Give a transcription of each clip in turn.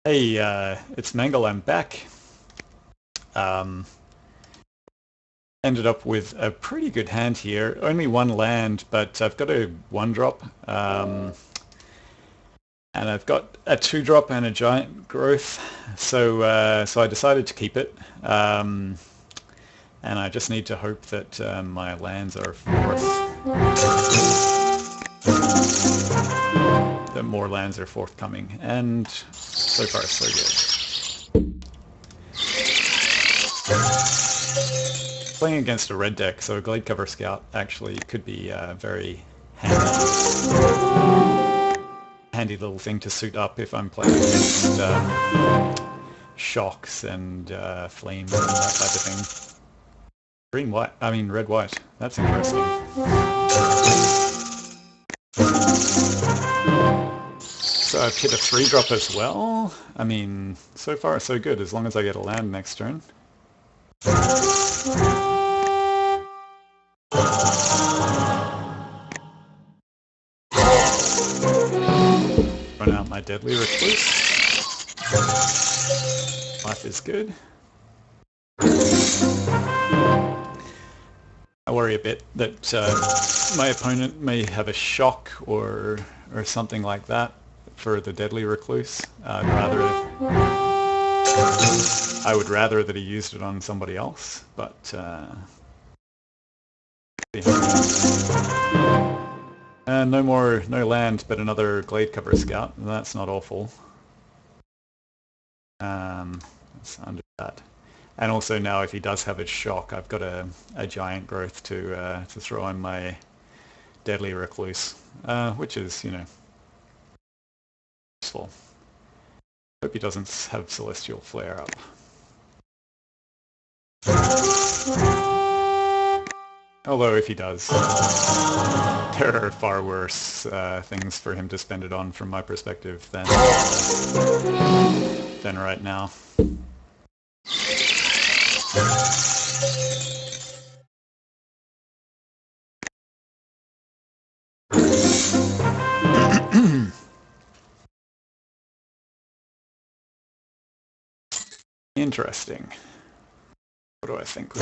Hey, it's Mangle. I'm back. Um, Ended up with a pretty good hand here. Only one land, but I've got a one drop, and I've got a two drop and a giant growth. So I decided to keep it, and I just need to hope that my lands are that more lands are forthcoming. And so far, so good. Playing against a red deck, so a Glade Cover Scout actually could be very handy little thing to suit up if I'm playing against shocks and flames and that type of thing. Red white. That's interesting. So I've hit a 3-drop as well. I mean, so far so good, as long as I get a land next turn. Run out my Deadly Recluse. Life is good. I worry a bit that my opponent may have a shock or something like that for the Deadly Recluse. I would rather that he used it on somebody else, but no land, but another Glade Cover Scout. That's not awful. Let's undo that. And also now, if he does have a shock, I've got a giant growth to throw on my Deadly Recluse, which is, useful. Hope he doesn't have Celestial Flare up. Although if he does, there are far worse things for him to spend it on from my perspective than right now. Interesting. What do I think?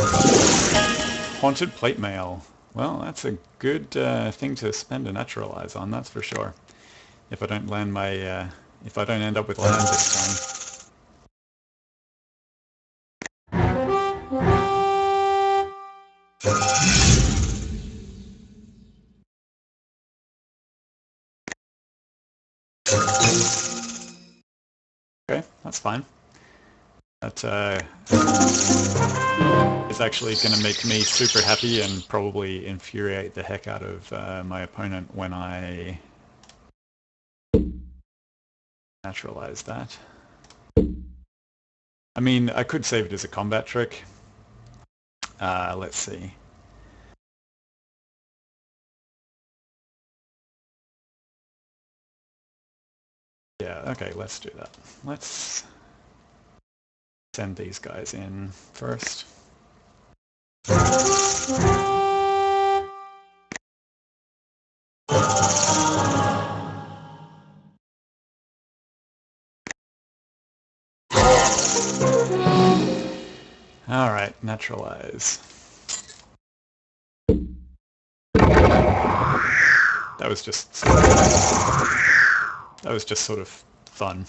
Haunted Plate Mail. Well, that's a good thing to spend a Naturalize on, that's for sure. If I don't land my, if I don't end up with land this time. Okay, that's fine. That is actually going to make me super happy and probably infuriate the heck out of my opponent when I naturalize that. I mean, I could save it as a combat trick. Let's see. Yeah, okay, let's do that. Let's send these guys in first. Alright, naturalize. That was just sort of fun.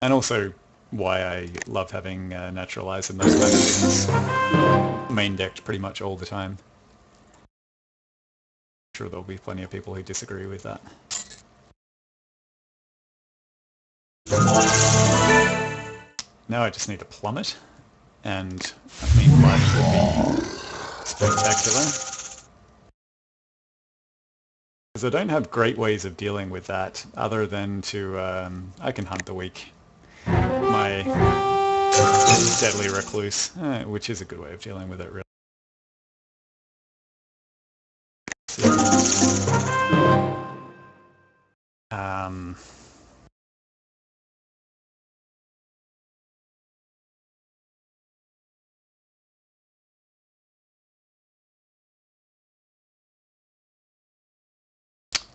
And also why I love having naturalize and those kind of things main decked pretty much all the time. I'm sure there'll be plenty of people who disagree with that. Now I just need to plummet, and I mean life would be spectacular. Because I don't have great ways of dealing with that other than to, I can hunt the weak. My Deadly Recluse, which is a good way of dealing with it, really.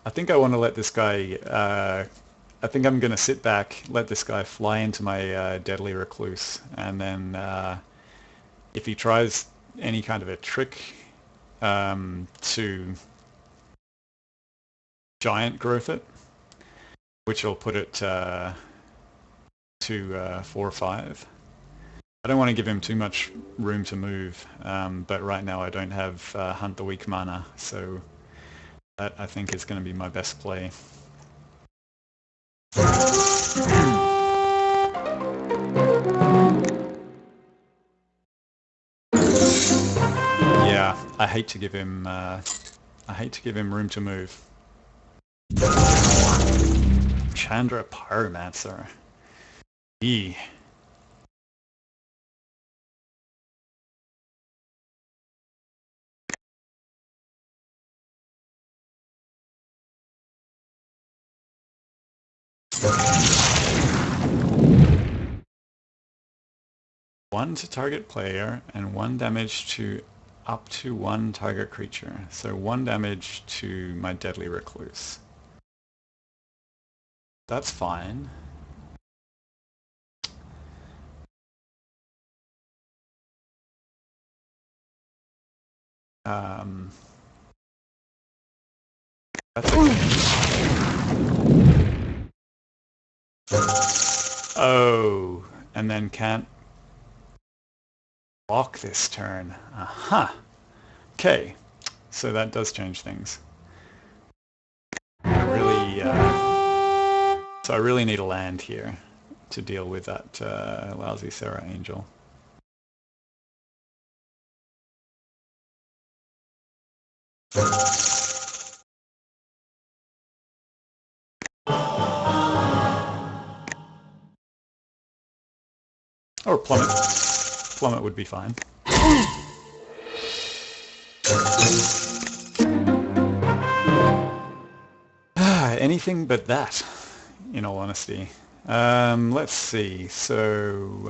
I think I want to let this guy I think I'm going to sit back, let this guy fly into my Deadly Recluse, and then if he tries any kind of a trick to giant growth it, which will put it to 4-5. I don't want to give him too much room to move, but right now I don't have Hunt the Weak mana, so that I think is going to be my best play. Yeah, I hate to give him room to move. Chandra Pyromancer. E. One to target player and 1 damage to up to 1 target creature. So 1 damage to my Deadly Recluse. That's fine. That's okay. Oh, and then can't block this turn. Aha. Okay, so that does change things. So I really need a land here to deal with that lousy Serra Angel. Or Plummet. Plummet would be fine. Anything but that, in all honesty. Let's see. So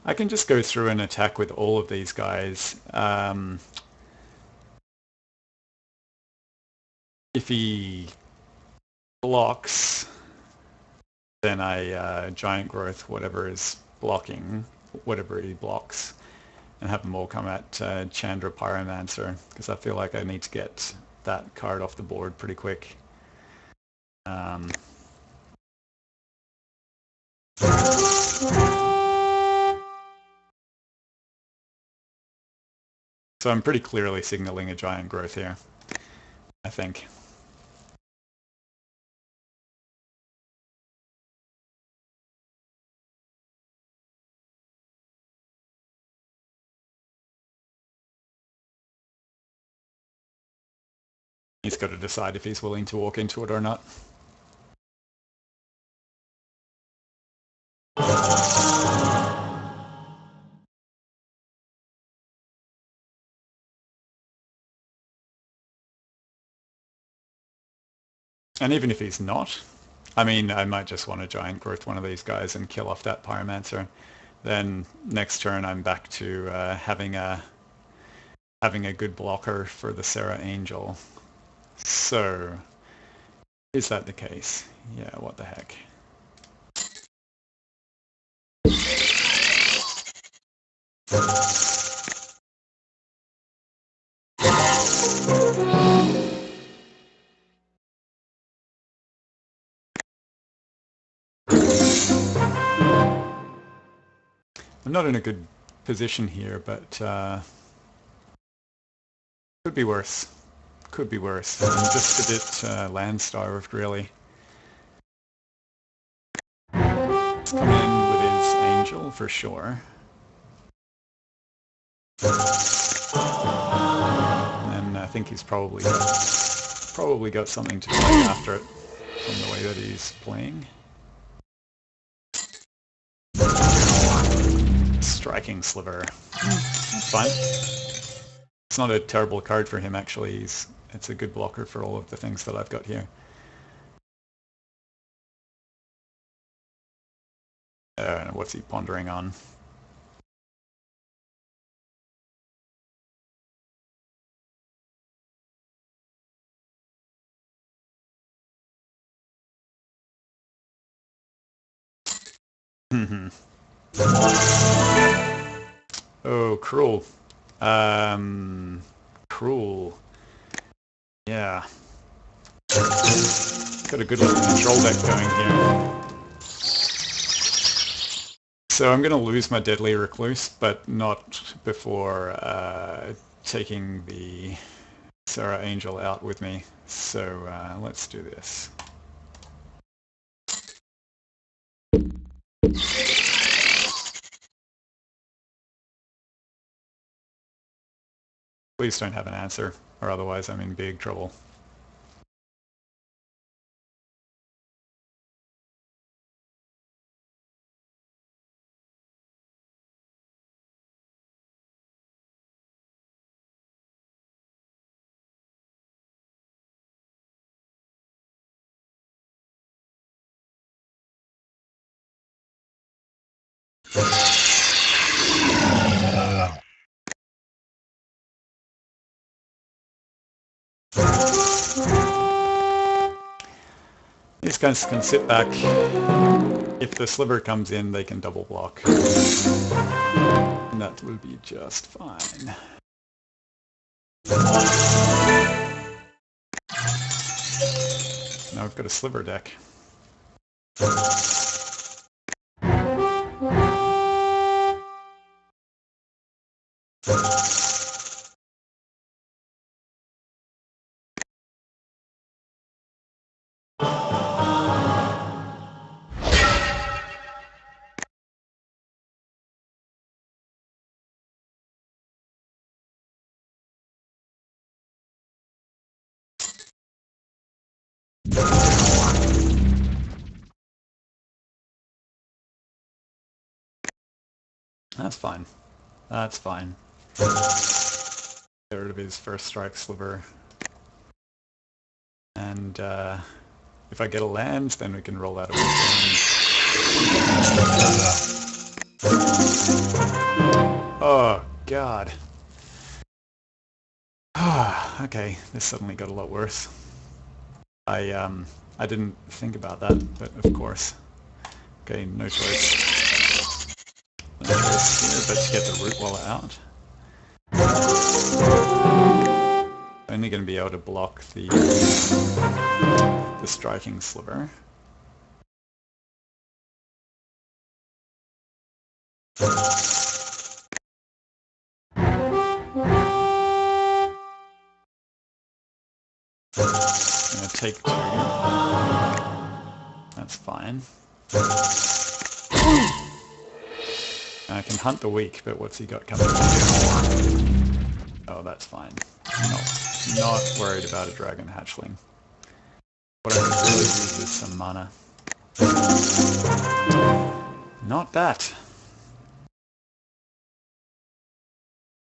I can just go through and attack with all of these guys. If he blocks, then I giant growth whatever is blocking, whatever he blocks, and have them all come at Chandra Pyromancer, because I feel like I need to get that card off the board pretty quick. So I'm pretty clearly signaling a giant growth here, I think. He's got to decide if he's willing to walk into it or not. And even if he's not, I mean, I might just want to giant growth one of these guys and kill off that Pyromancer. Then next turn I'm back to having a good blocker for the Serra Angel. So, is that the case? Yeah, what the heck. I'm not in a good position here, but could be worse. Could be worse. I'm just a bit land-starved, really. Let's come in with his Angel, for sure. And I think he's probably got something to fight after it from the way that he's playing. Striking Sliver. That's fine. It's not a terrible card for him, actually. It's a good blocker for all of the things that I've got here. What's he pondering on? Hmm. Oh, cruel. Cruel. Yeah. Got a good little control deck going here. So I'm going to lose my Deadly Recluse, but not before taking the Sarah Angel out with me. So let's do this. Please don't have an answer, or otherwise I'm in big trouble. These guys can sit back. If the sliver comes in, they can double block. And that will be just fine. Now I've got a sliver deck. That's fine. That's fine. Get rid of his first strike sliver. And if I get a land, then we can roll out a weekend. Oh, God. Okay, this suddenly got a lot worse. I didn't think about that, but of course. Okay, no choice. No choice here, but to get the root wallet out. Only going to be able to block the striking sliver. I'm going to take 2. That's fine. I can hunt the weak, but what's he got coming? Oh, that's fine. Not worried about a dragon hatchling. What I could really use is some mana. Not that.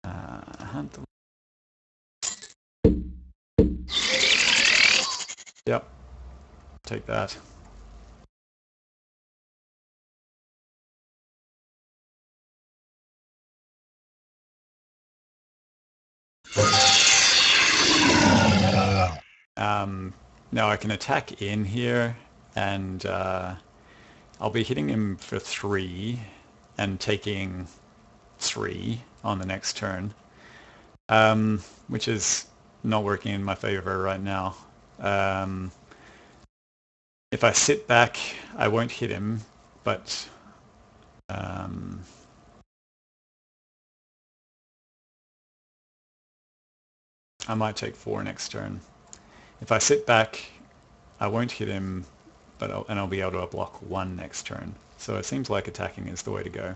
Hunt the... Yep. Take that. Now I can attack in here, and I'll be hitting him for 3 and taking 3 on the next turn, which is not working in my favor right now. If I sit back, I won't hit him, but I might take 4 next turn. If I sit back, I won't hit him, but I'll be able to block 1 next turn. So it seems like attacking is the way to go.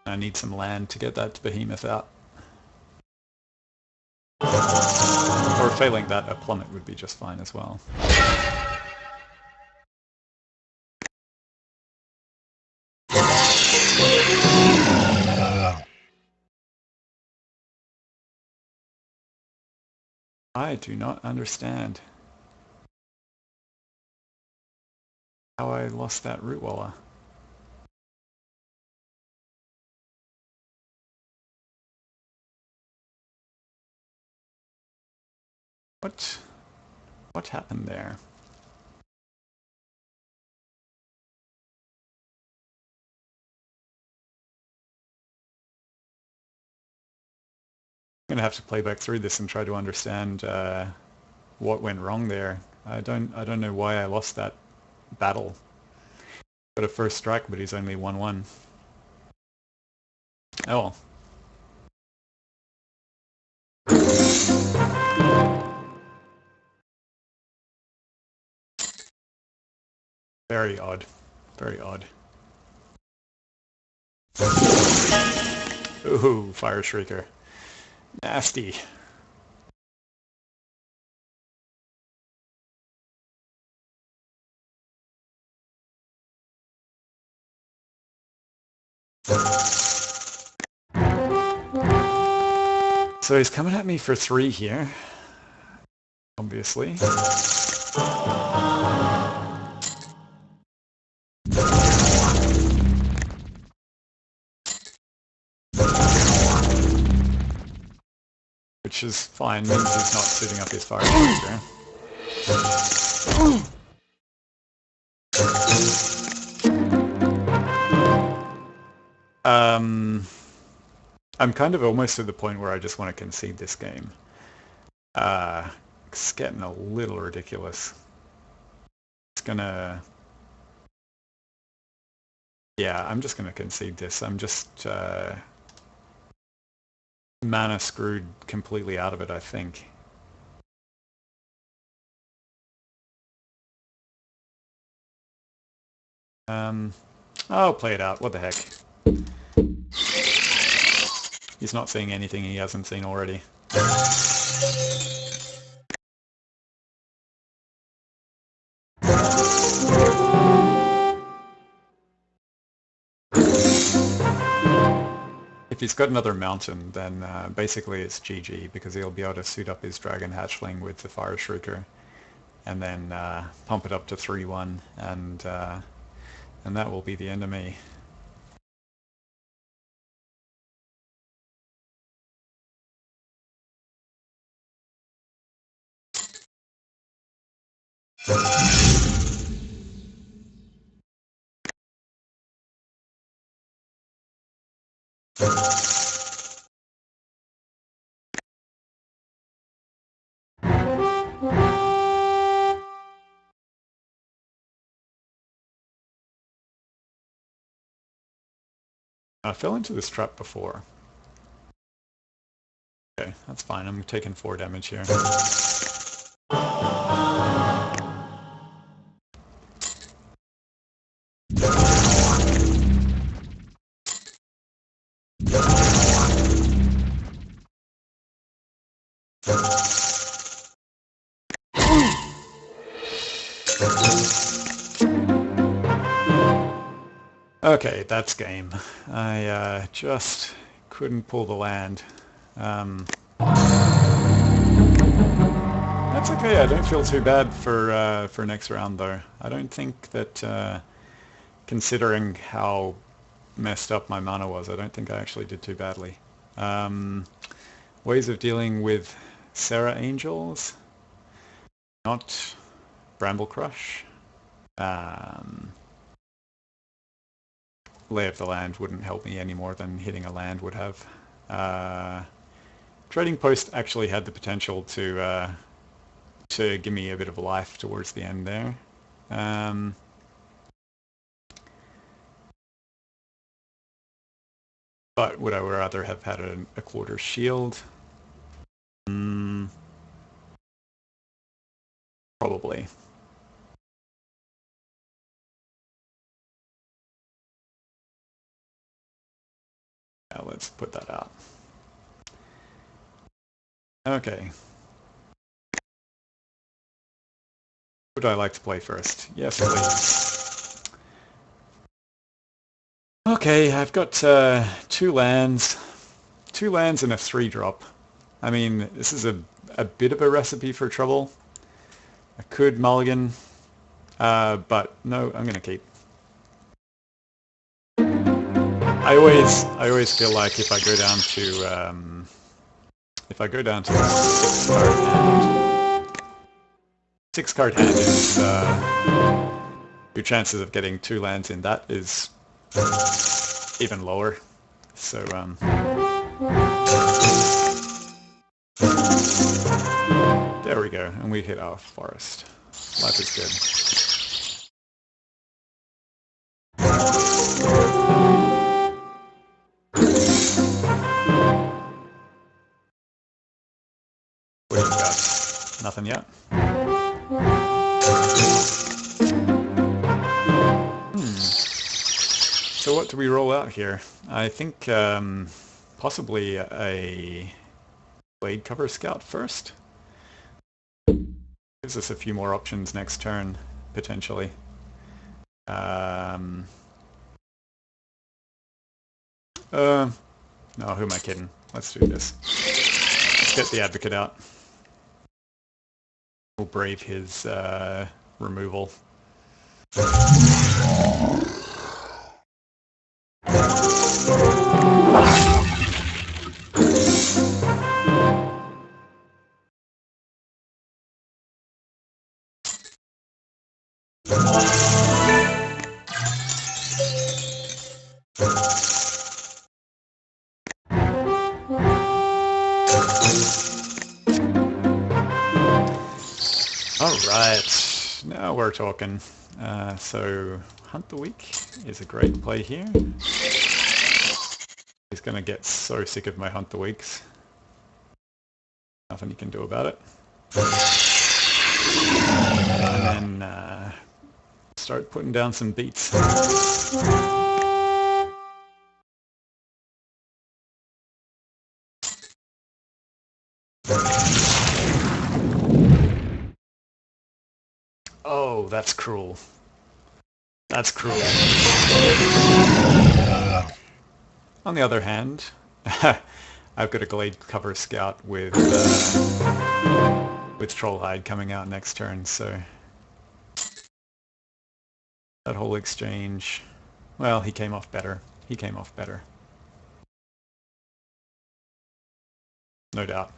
I need some land to get that behemoth out. Or failing that, a plummet would be just fine as well. I do not understand how I lost that root waller. What? What happened there? I'm gonna have to play back through this and try to understand what went wrong there. I don't know why I lost that battle. Got a first strike, but he's only 1-1. Oh well. Very odd. Very odd. Ooh, Fire Shrieker. Nasty. So he's coming at me for 3 here, obviously. Which is fine, means he's not suiting up his fire shrieker. I'm kind of almost to the point where I just want to concede this game. It's getting a little ridiculous. It's gonna... Yeah, I'm just gonna concede this. I'm just mana screwed completely out of it, I think. I'll play it out. What the heck? He's not seeing anything he hasn't seen already. If he's got another mountain, then basically it's GG, because he'll be able to suit up his Dragon Hatchling with the Fire Shrieker, and then pump it up to 3-1, and that will be the end of me. I fell into this trap before. Okay, that's fine. I'm taking 4 damage here. Okay, that's game. I just couldn't pull the land. That's okay. I don't feel too bad for next round, though. I don't think that, considering how messed up my mana was, I don't think I actually did too badly. Ways of dealing with Sarah Angels, not Bramble Crush. Lay of the Land wouldn't help me any more than hitting a land would have. Trading Post actually had the potential to give me a bit of life towards the end there. But would I rather have had a quarter shield? Probably. Yeah, let's put that out. Okay. Would I like to play first? Yes, please. Okay, I've got 2 lands. 2 lands and a 3-drop. I mean, this is a bit of a recipe for trouble. I could mulligan, but no, I'm going to keep. I always feel like if I go down to 6 card hand, 6-card hand is your chances of getting 2 lands in that is even lower. So there we go, and we hit our forest. Life is good. What do you got? Nothing yet? So what do we roll out here? I think possibly a Blade Cover Scout first. Gives us a few more options next turn, potentially. No, who am I kidding? Let's do this. Let's get the Advocate out. We'll brave his removal. Alright, now we're talking. So Hunt the Weak is a great play here. He's going to get so sick of my Hunt the Weeks. Nothing you can do about it. And then start putting down some beats. Oh, that's cruel. That's cruel. On the other hand, I've got a Glade Cover Scout with Trollhide coming out next turn, so that whole exchange, well, he came off better. He came off better. No doubt.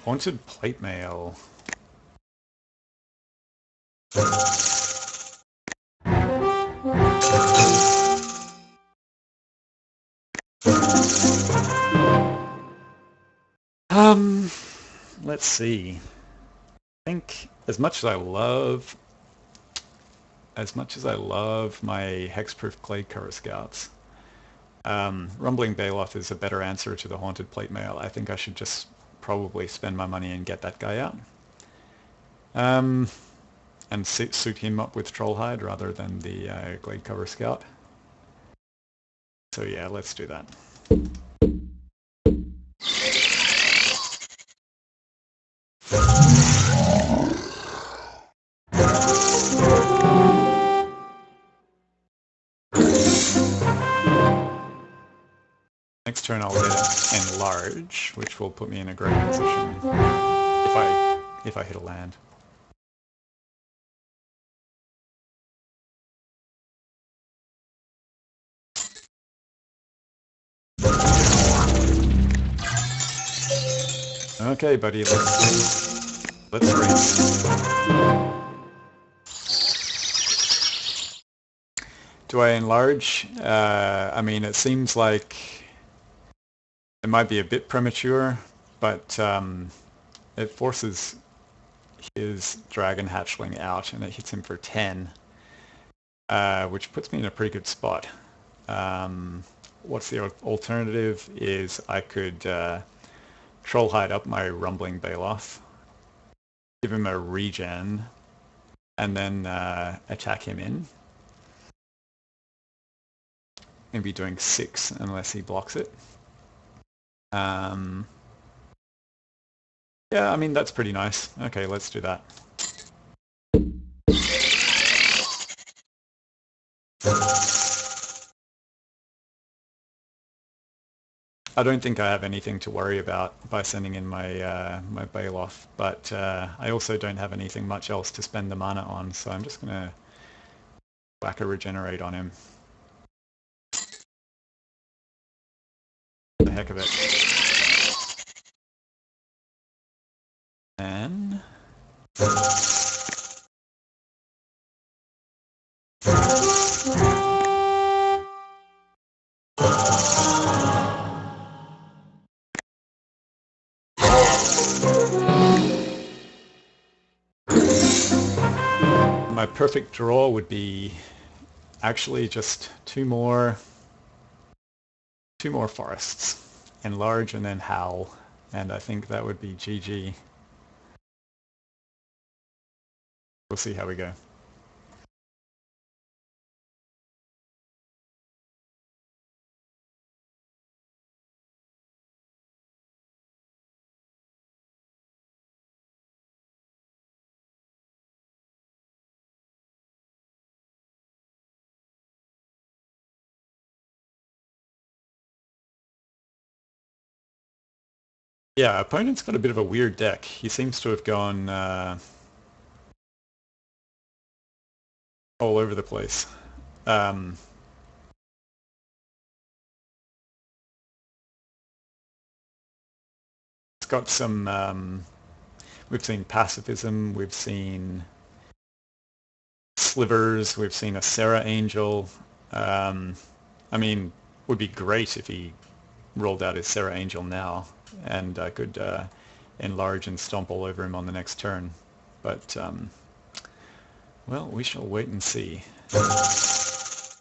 Haunted Plate Mail. Let's see. I think as much as I love my Hexproof Glade Cover Scouts, Rumbling Baloth is a better answer to the Haunted Plate Mail. I think I should just probably spend my money and get that guy out. And suit him up with Trollhide rather than the Glade Cover Scout. So yeah, let's do that. Next turn I'll hit Enlarge, which will put me in a great position if I hit a land. Okay, buddy, let's race. Do I enlarge? I mean, it seems like it might be a bit premature, but it forces his Dragon Hatchling out, and it hits him for 10, which puts me in a pretty good spot. What's the alternative is I could Trollhide up my Rumbling Baloth, give him a regen, and then attack him in. Maybe doing 6 unless he blocks it. Yeah, I mean, that's pretty nice. Okay, let's do that. I don't think I have anything to worry about by sending in my my Baloth, but I also don't have anything much else to spend the mana on, so I'm just gonna whack a regenerate on him. The heck of it. And my perfect draw would be actually just two more forests. Enlarge and then howl. And I think that would be GG. We'll see how we go. Yeah, opponent's got a bit of a weird deck. He seems to have gone all over the place. It's got some, we've seen pacifism, we've seen slivers, we've seen a Serra Angel. I mean, would be great if he rolled out his Serra Angel now, and I could enlarge and stomp all over him on the next turn. But, well, we shall wait and see. It's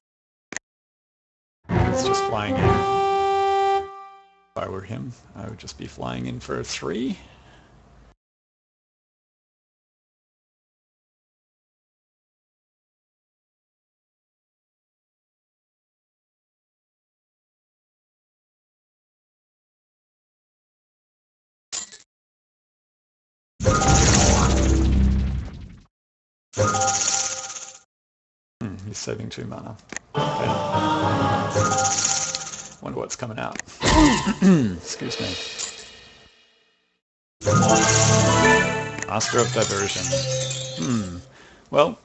just flying in. If I were him, I would just be flying in for a 3. He's saving 2 mana. Okay. Wonder what's coming out. Excuse me. Master of Diversion. Well,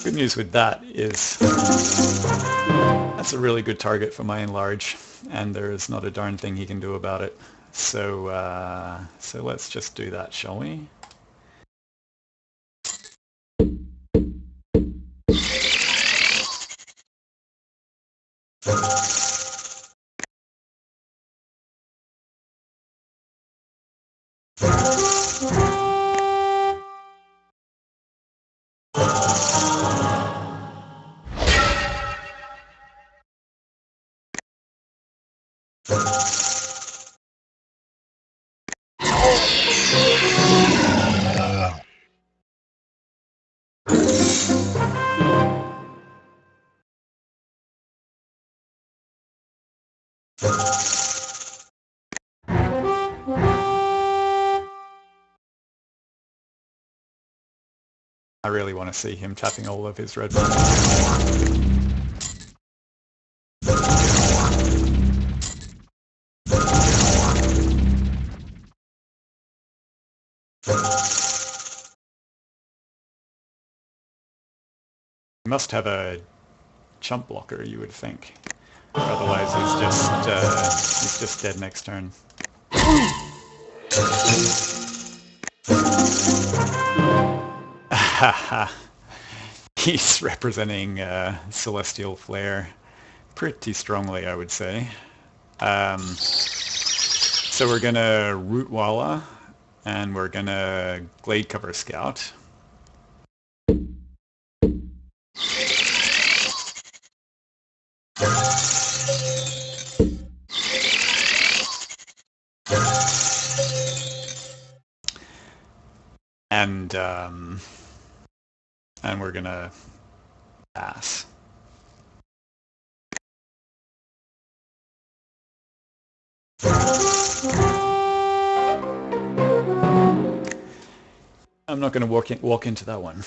good news with that is that's a really good target for my Enlarge, and there is not a darn thing he can do about it. So, so let's just do that, shall we? I really want to see him tapping all of his red mana. He must have a chump blocker, you would think. Otherwise he's just dead next turn. He's representing Celestial Flare pretty strongly, I would say. So we're gonna Root Walla, and we're gonna Glade Cover Scout. And we're gonna pass. I'm not gonna walk into that one.